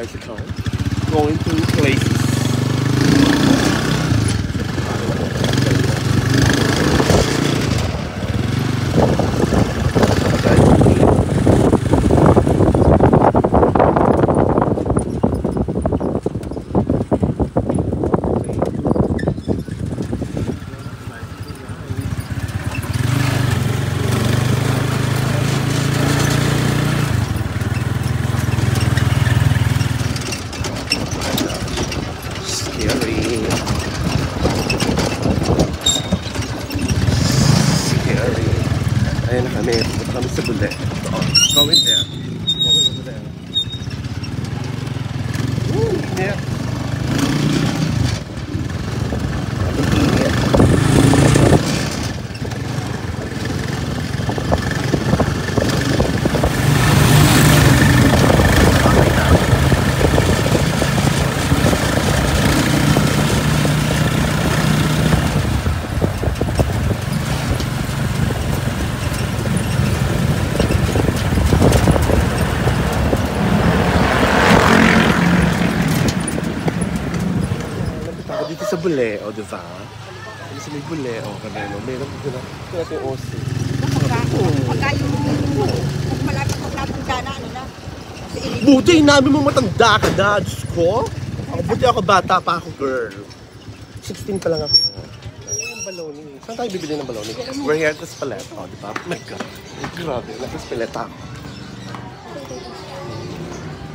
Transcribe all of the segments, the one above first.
tricycle going to places. Ayan na kami. Punta kami sa Bule. Going there. Going over there. Woo! Yeah. Dito sa Bule, o diba? Dito sa may Bule, o kanino. Meron dito na. Ito natin yung OC. Pagka yung malapit ka na, ano na? Buti, namin mo matanda ka na, Diyos ko. Buti ako, bata pa ako, girl. 16 pa lang ako. Yung baloni. Saan tayo bibili ng baloni? We're here at Espeleta, o diba? Oh my God. Grabe, nasa Espeleta ako.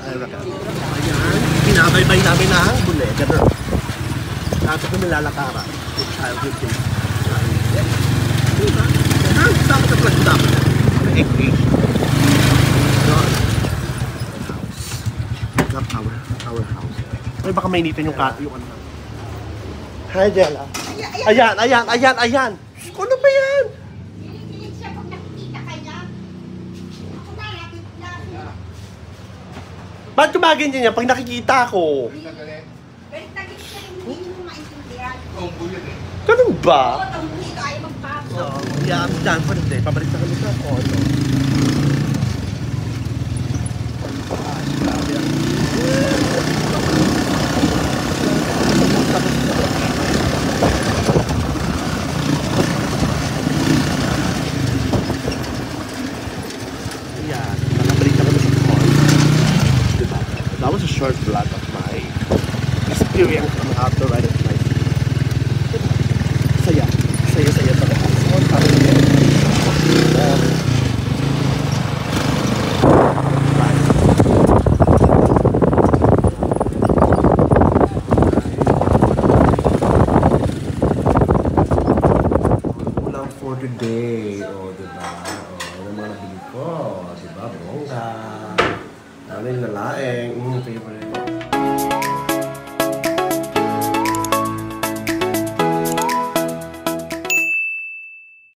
Ay, raka. Ayan, binabaybay namin na ang Bule. Ganun. Dapat kami lalakaran. Childhood days. Diba? Dapat sa flag dapat. Egg-age. House. Not our house. Ay, baka mainitin yung ano. Hi, Jella. Ayan. Ano ba yan? Pinipilit siya pag nakikita ka niya. Ako na, lapit. Ba't gumaganyan niya pag nakikita ko? Pero tagit siya yung hindi mo maintindihan. Ganun ba? Oo, tambuhin ka, ayaw magpapos. Oo. Yeah, I'm done for the day. Pabalik na kami sa ano. Yeah, nakabalik na kami sa call. Diba? That was a short vlog of my experience on how to ride a tricycle. Saya sa lahat. Ulam for today. O, diba? O, yung mga nabili ko. Diba? Bongga. Ano yung lalaeng. Favorite.